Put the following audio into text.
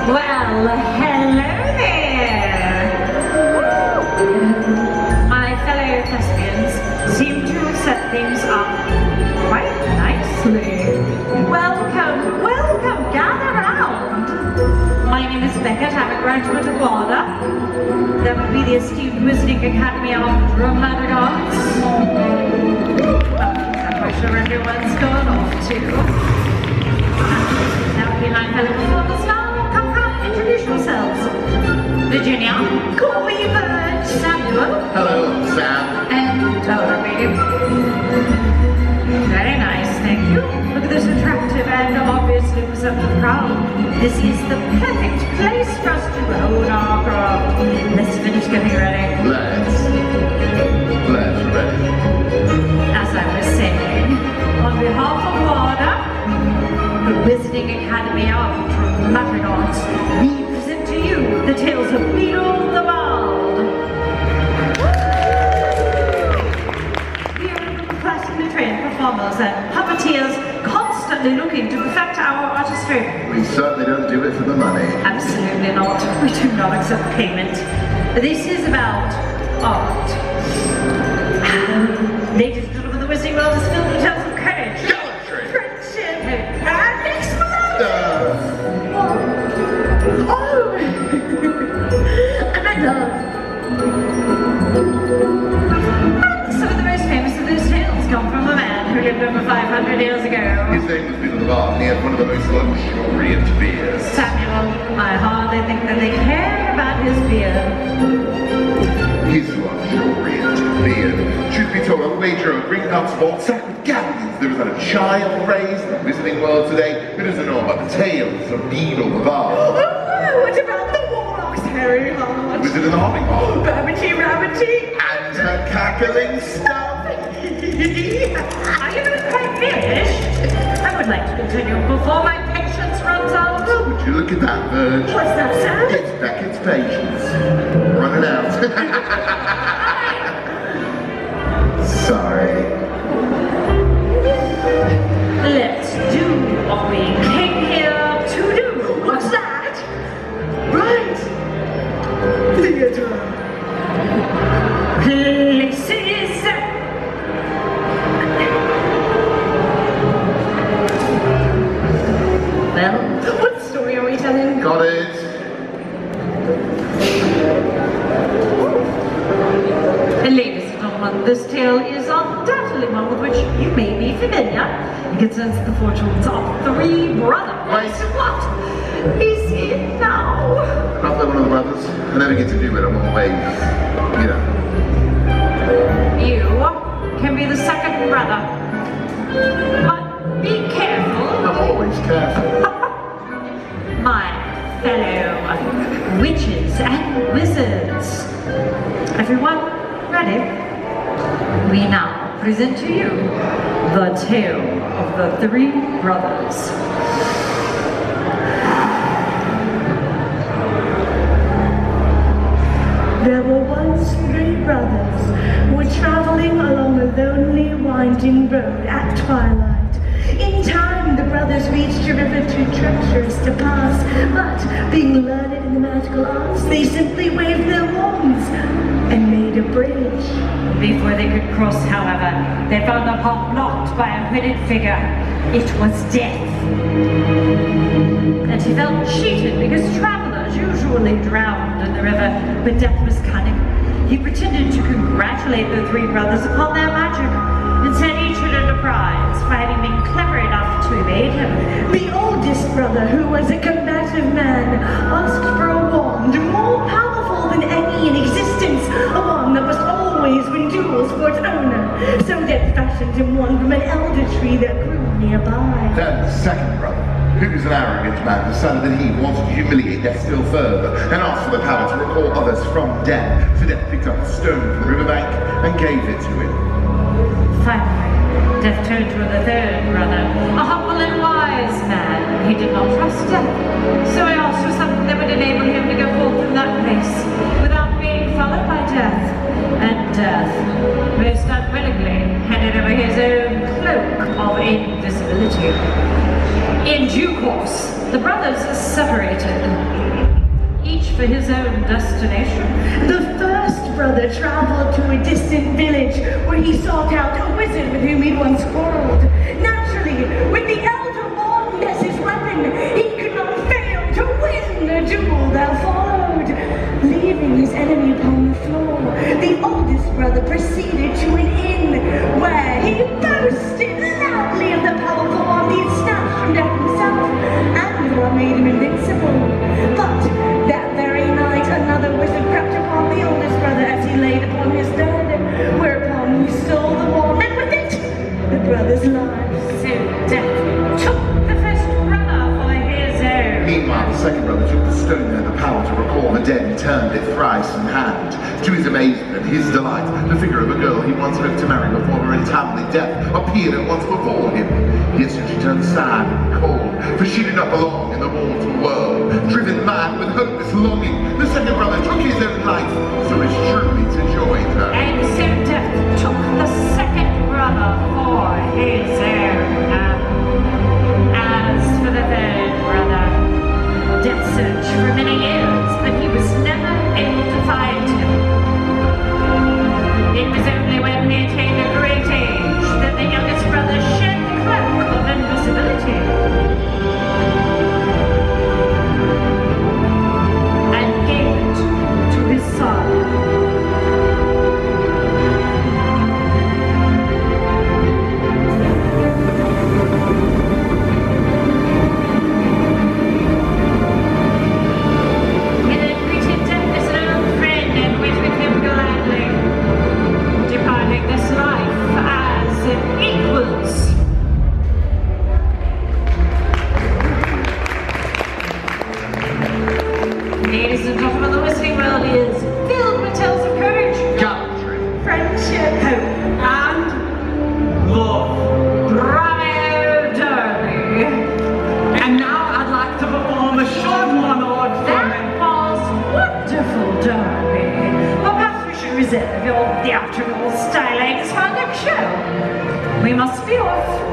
Well, hello there! My fellow thespians seem to have set things up quite nicely. Welcome, welcome, gather round! My name is Beckett, I'm a graduate of WADA. That would be the esteemed Wizarding Academy of Dramaticons. I'm sure everyone's gone off too. Now be my fellow performers now. Introduce yourselves. Virginia, call me Bird. Samuel. Hello, Sam. And Dora, baby. Very nice, thank you. Look at this attractive and obviously receptive crowd. This is the perfect place for us to own our craft. Let's finish getting ready. Let's ready. As I was saying, on behalf of WADA, the Wizarding Academy of Dramaticons, we present to you the tales of Beedle the Bard. We are classically trained performers and puppeteers constantly looking to perfect our artistry. We certainly don't do it for the money. Absolutely not. We do not accept payment. This is about art. Ladies and gentlemen, the Wizarding world is filled with tales of courage, friendship, and explosion. Oh! And love. And some of the most famous of those tales come from a man who lived over 500 years ago. His name was Beedle the Bard, and he had one of the most luxuriant beards. Samuel, I hardly think that they care about his beard. His luxuriant beard. Truth be told, I'll wager a ring nuts vault sack with galleons. There is not a child raised in the Wizarding world today who doesn't know about the tales of Beedle the Bard. Oh, what about the warlock's hairy heart? Wizard in the Hopping Hall. Babbity rabbity. And her cackling stuff. Are you not quite finished? I would like to continue before my patience runs out. Would you look at that, Virg? What's that, Sam? It's Beckett's patience. Running out. Sorry. Let's do what we came here to do. What's that? Right. Theater. Places. Well, what story are we telling? Got it. Ladies and gentlemen, this tale is undoubtedly one with which you may be familiar. It concerns the fortunes of three brothers. Wait. What is it now? Not like one of the brothers. I never get to do it. I'm always, you know. You can be the second brother. But be careful. I'm always careful. My fellow witches and wizards. Everyone ready? We now present to you the tale of the three brothers. There were once three brothers who were traveling along a lonely, winding road at twilight. In time, the brothers reached a river too treacherous to pass, but being learned in the magical arts, they simply waved their wands and made a bridge. Before they could cross, however, they found the path blocked by a hooded figure. It was Death. And he felt cheated because travelers usually drowned in the river, but Death was cunning. He pretended to congratulate the three brothers upon their magic, and said each would earn a prize for having been clever enough to evade him. The oldest brother, who was a combative man, asked for a wand more powerful than any in existence, a wand that must always win duels for its owner. So Death fashioned him one from an elder tree that grew nearby. Then the second brother, who was an arrogant man, decided that he wanted to humiliate Death still further and asked for the power to recall others from death. So Death picked up a stone from the riverbank and gave it to him. Finally, Death turned to the third brother, a humble and wise man. He did not trust Death, so he asked for something that would enable him to go forth from that place without being followed by Death. And Death, most unwillingly, handed over his own cloak of invisibility. In due course, the brothers separated. for his own destination. The first brother traveled to a distant village where he sought out a wizard with whom he'd once quarreled. Naturally, with the elder wand as his weapon, he could not fail to win the duel that followed. Leaving his enemy upon the floor, the oldest brother proceeded to an inn where he boasted loudly of the powerful wand he had snatched from death himself and what made him invincible. But that very night, another wizard crept upon the oldest brother as he laid upon his bed, whereupon he stole the wand, and with it, the brothers' lives. So Death took the first brother for his own. Meanwhile, the second brother took the stone and the power to recall the dead and turned it thrice in hand. To his amazement and his delight, the figure of a girl he once hoped to marry before her untimely death appeared at once before him. Yet soon she turned sad and cold, for she did not belong in the mortal world. Driven mad with hopeless longing, the second brother took his own life, so as truly to join her. And so Death took the second brother for his own. As for the third brother, Death searched for many years, but he was never able to find him. It was only when he attained a great age that the youngest brother shed the cloak of invisibility and gave it to his son. He then greeted Death as an old friend and went with him gladly, departing this life as equals. Ladies and gentlemen, the Wizarding World is filled with tales of courage, Gallantry. Friendship, hope, and love. Bravo, Derby! And now I'd like to perform a short monologue for That was wonderful, Derby. Well, perhaps we should reserve your theatrical stylings for our next show. We must be off.